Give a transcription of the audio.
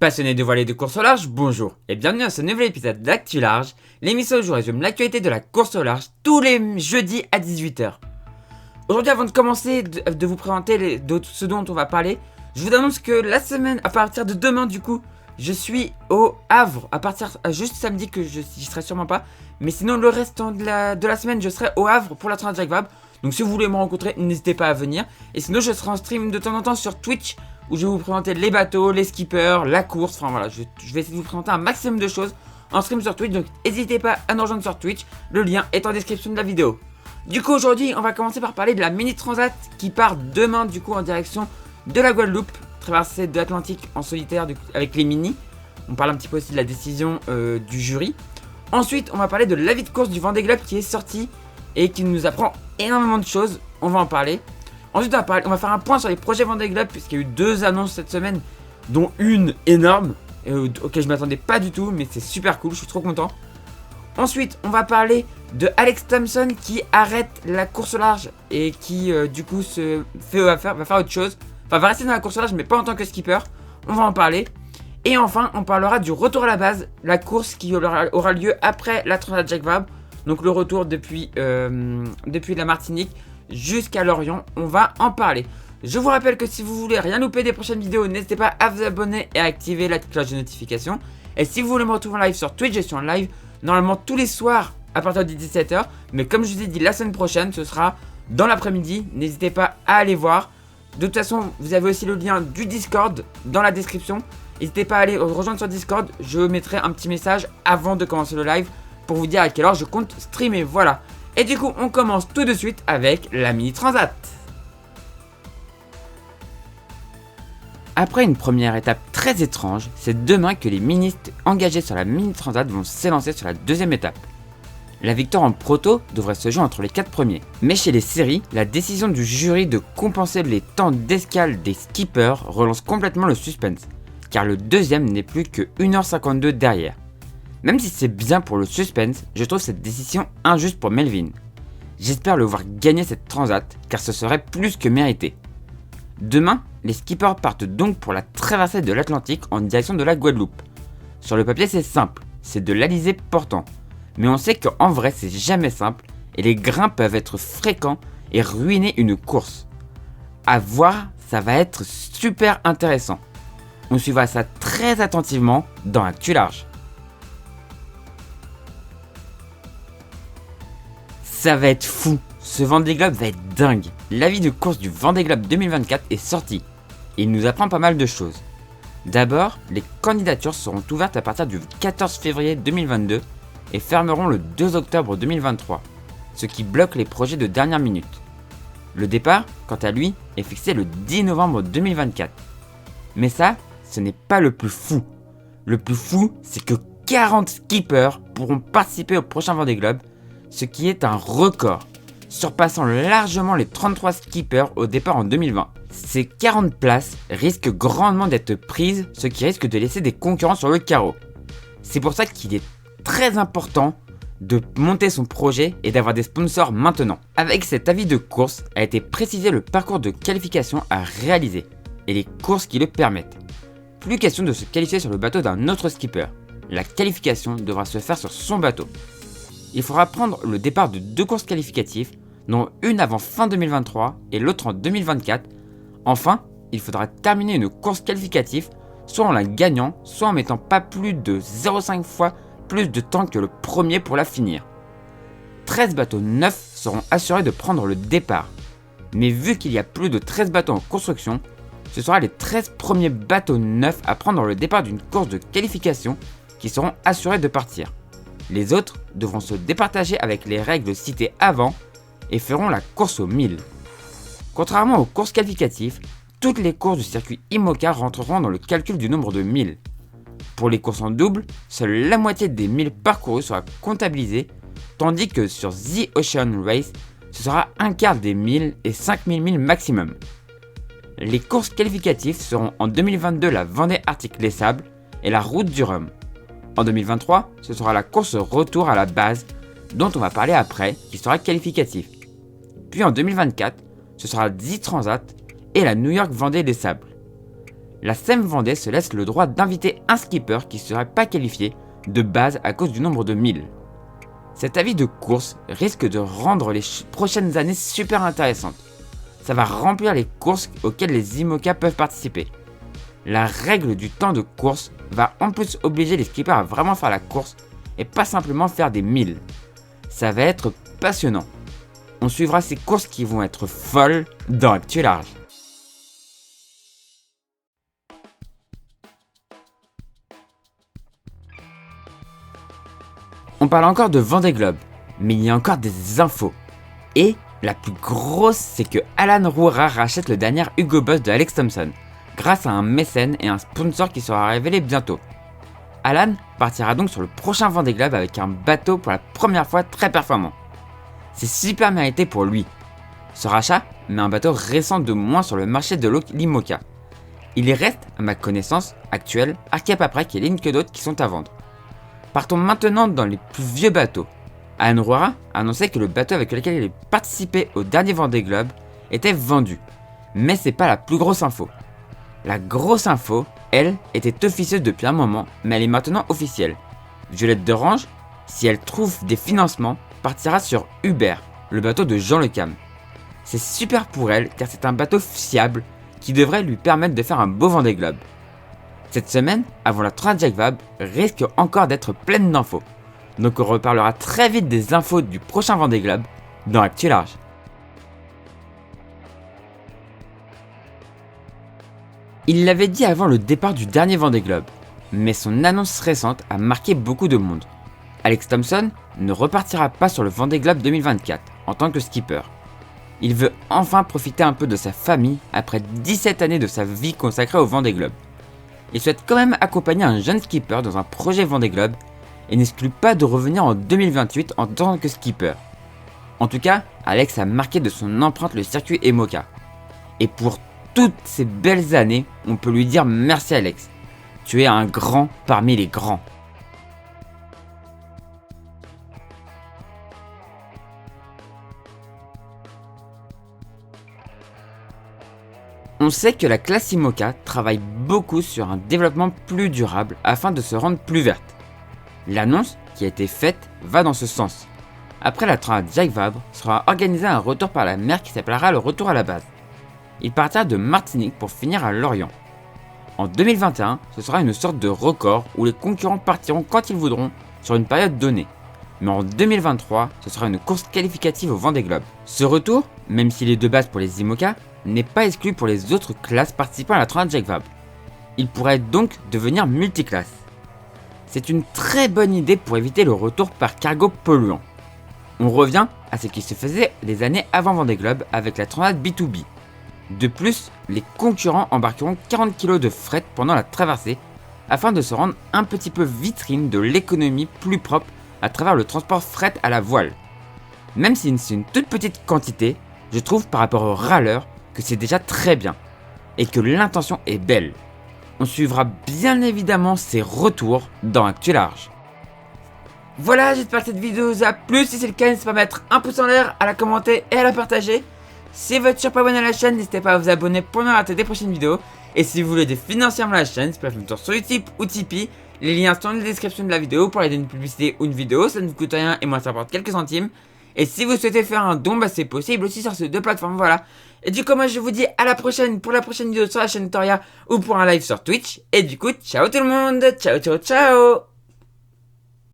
Passionnés de voile et de course au large, bonjour et bienvenue à ce nouvel épisode d'Actu Large, l'émission où je résume l'actualité de la course au large tous les jeudis à 18 h. Aujourd'hui, avant de commencer de vous présenter ce dont on va parler, je vous annonce que la semaine, à partir de demain du coup, je suis au Havre, à partir juste samedi que j'y serai sûrement pas, mais sinon le restant de la semaine je serai au Havre pour la Transat Jacques Vabre. Donc si vous voulez me rencontrer, n'hésitez pas à venir. Et sinon je serai en stream de temps en temps sur Twitch, où je vais vous présenter les bateaux, les skippers, la course, enfin voilà, je vais essayer de vous présenter un maximum de choses en stream sur Twitch, donc n'hésitez pas à nous rejoindre sur Twitch, le lien est en description de la vidéo. Du coup aujourd'hui, on va commencer par parler de la mini transat qui part demain du coup en direction de la Guadeloupe, traversée de l'Atlantique en solitaire avec les mini. On parle un petit peu aussi de la décision du jury. Ensuite, on va parler de l'avis de course du Vendée Globe qui est sorti et qui nous apprend énormément de choses, on va en parler. Ensuite, on va faire un point sur les projets Vendée Globe, puisqu'il y a eu 2 annonces cette semaine, dont une énorme, auquel je ne m'attendais pas du tout, mais c'est super cool, je suis trop content. Ensuite, on va parler de Alex Thompson qui arrête la course au large et qui, du coup, va faire autre chose. Enfin, va rester dans la course au large, mais pas en tant que skipper. On va en parler. Et enfin, on parlera du retour à la base, la course qui aura lieu après la Transat Jacques Vabre. Donc, le retour depuis la Martinique jusqu'à Lorient, on va en parler. Je vous rappelle que si vous voulez rien louper des prochaines vidéos, n'hésitez pas à vous abonner et à activer la cloche de notification. Et si vous voulez me retrouver en live sur Twitch, je suis en live normalement tous les soirs à partir de 17 h. Mais comme je vous ai dit, la semaine prochaine, ce sera dans l'après-midi. N'hésitez pas à aller voir. De toute façon, vous avez aussi le lien du Discord dans la description. N'hésitez pas à aller rejoindre sur Discord. Je mettrai un petit message avant de commencer le live pour vous dire à quelle heure je compte streamer. Voilà. Et du coup, on commence tout de suite avec la mini transat. Après une première étape très étrange, c'est demain que les ministres engagés sur la mini transat vont s'élancer sur la deuxième étape. La victoire en proto devrait se jouer entre les 4 premiers. Mais chez les séries, la décision du jury de compenser les temps d'escale des skippers relance complètement le suspense, car le deuxième n'est plus que 1h52 derrière. Même si c'est bien pour le suspense, je trouve cette décision injuste pour Melvin. J'espère le voir gagner cette transat, car ce serait plus que mérité. Demain, les skippers partent donc pour la traversée de l'Atlantique en direction de la Guadeloupe. Sur le papier c'est simple, c'est de l'Alizé portant. Mais on sait qu'en vrai c'est jamais simple, et les grains peuvent être fréquents et ruiner une course. À voir, ça va être super intéressant. On suivra ça très attentivement dans Actu Large. Ça va être fou, ce Vendée Globe va être dingue. L'avis de course du Vendée Globe 2024 est sorti et il nous apprend pas mal de choses. D'abord, les candidatures seront ouvertes à partir du 14 février 2022 et fermeront le 2 octobre 2023, ce qui bloque les projets de dernière minute. Le départ, quant à lui, est fixé le 10 novembre 2024. Mais ça, ce n'est pas le plus fou. Le plus fou, c'est que 40 skippers pourront participer au prochain Vendée Globe, ce qui est un record, surpassant largement les 33 skippers au départ en 2020. Ces 40 places risquent grandement d'être prises, ce qui risque de laisser des concurrents sur le carreau. C'est pour ça qu'il est très important de monter son projet et d'avoir des sponsors maintenant. Avec cet avis de course a été précisé le parcours de qualification à réaliser et les courses qui le permettent. Plus question de se qualifier sur le bateau d'un autre skipper. La qualification devra se faire sur son bateau. Il faudra prendre le départ de 2 courses qualificatives, dont une avant fin 2023 et l'autre en 2024. Enfin, il faudra terminer une course qualificative, soit en la gagnant, soit en mettant pas plus de 0,5 fois plus de temps que le premier pour la finir. 13 bateaux neufs seront assurés de prendre le départ. Mais vu qu'il y a plus de 13 bateaux en construction, ce sera les 13 premiers bateaux neufs à prendre le départ d'une course de qualification qui seront assurés de partir. Les autres devront se départager avec les règles citées avant et feront la course aux 1000. Contrairement aux courses qualificatives, toutes les courses du circuit IMOCA rentreront dans le calcul du nombre de 1000. Pour les courses en double, seule la moitié des 1000 parcourus sera comptabilisée, tandis que sur The Ocean Race, ce sera un quart des 1000 et 5000 milles maximum. Les courses qualificatives seront en 2022 la Vendée Arctique Les Sables et la Route du Rhum. En 2023, ce sera la course retour à la base, dont on va parler après, qui sera qualificative. Puis en 2024, ce sera The Transat et la New York Vendée des Sables. la SEM Vendée se laisse le droit d'inviter un skipper qui ne serait pas qualifié de base à cause du nombre de 1000. Cet avis de course risque de rendre les prochaines années super intéressantes. Ça va remplir les courses auxquelles les IMOCA peuvent participer. La règle du temps de course va en plus obliger les skippers à vraiment faire la course et pas simplement faire des 1000. Ça va être passionnant. On suivra ces courses qui vont être folles dans Actu Large. On parle encore de Vendée Globe, mais il y a encore des infos. Et la plus grosse, c'est que Alan Roura rachète le dernier Hugo Boss de Alex Thompson, grâce à un mécène et un sponsor qui sera révélé bientôt. Alan partira donc sur le prochain Vendée Globe avec un bateau pour la première fois très performant. C'est super mérité pour lui. Ce rachat met un bateau récent de moins sur le marché de l'IMOCA. Il y reste, à ma connaissance actuelle, Arca Paprec et Link que d'autres qui sont à vendre. Partons maintenant dans les plus vieux bateaux. Alan Roura a annoncé que le bateau avec lequel il participait au dernier Vendée Globe était vendu. Mais c'est pas la plus grosse info. La grosse info, elle, était officieuse depuis un moment, mais elle est maintenant officielle. Violette d'Orange, si elle trouve des financements, partira sur Hubert, le bateau de Jean Le Cam. C'est super pour elle car c'est un bateau fiable qui devrait lui permettre de faire un beau Vendée Globe. Cette semaine, avant la Transat Jacques Vabre, risque encore d'être pleine d'infos. Donc on reparlera très vite des infos du prochain Vendée Globe dans Actu Large. Il l'avait dit avant le départ du dernier Vendée Globe, mais son annonce récente a marqué beaucoup de monde. Alex Thompson ne repartira pas sur le Vendée Globe 2024 en tant que skipper. Il veut enfin profiter un peu de sa famille après 17 années de sa vie consacrée au Vendée Globe. Il souhaite quand même accompagner un jeune skipper dans un projet Vendée Globe et n'exclut pas de revenir en 2028 en tant que skipper. En tout cas, Alex a marqué de son empreinte le circuit IMOCA. Et pour toutes ces belles années, on peut lui dire merci Alex. Tu es un grand parmi les grands. On sait que la classe IMOCA travaille beaucoup sur un développement plus durable afin de se rendre plus verte. L'annonce qui a été faite va dans ce sens. Après la Transat Jacques Vabre sera organisé un retour par la mer qui s'appellera le retour à la base. Il partira de Martinique pour finir à Lorient. En 2021, ce sera une sorte de record où les concurrents partiront quand ils voudront sur une période donnée. Mais en 2023, ce sera une course qualificative au Vendée Globe. Ce retour, même s'il est de base pour les IMOCA, n'est pas exclu pour les autres classes participant à la Transat Jacques Vabre. Il pourrait donc devenir multiclasse. C'est une très bonne idée pour éviter le retour par cargo polluant. On revient à ce qui se faisait des années avant Vendée Globe avec la Transat B2B. De plus, les concurrents embarqueront 40 kg de fret pendant la traversée afin de se rendre un petit peu vitrine de l'économie plus propre à travers le transport fret à la voile. Même si c'est une toute petite quantité, je trouve par rapport aux râleurs que c'est déjà très bien et que l'intention est belle. On suivra bien évidemment ces retours dans Actu Large. Voilà, j'espère que cette vidéo vous a plu. Si c'est le cas, n'hésitez pas à mettre un pouce en l'air, à la commenter et à la partager. Si vous êtes toujours pas abonné à la chaîne, n'hésitez pas à vous abonner pour ne pas rater des prochaines vidéos. Et si vous voulez aider financièrement la chaîne, c'est pas faire un tour sur YouTube ou Tipeee. Les liens sont dans la description de la vidéo pour aider une publicité ou une vidéo, ça ne vous coûte rien et moi ça rapporte quelques centimes. Et si vous souhaitez faire un don, bah c'est possible aussi sur ces deux plateformes, voilà. Et du coup, moi je vous dis à la prochaine pour la prochaine vidéo sur la chaîne Toria ou pour un live sur Twitch. Et du coup, ciao tout le monde, ciao ciao ciao.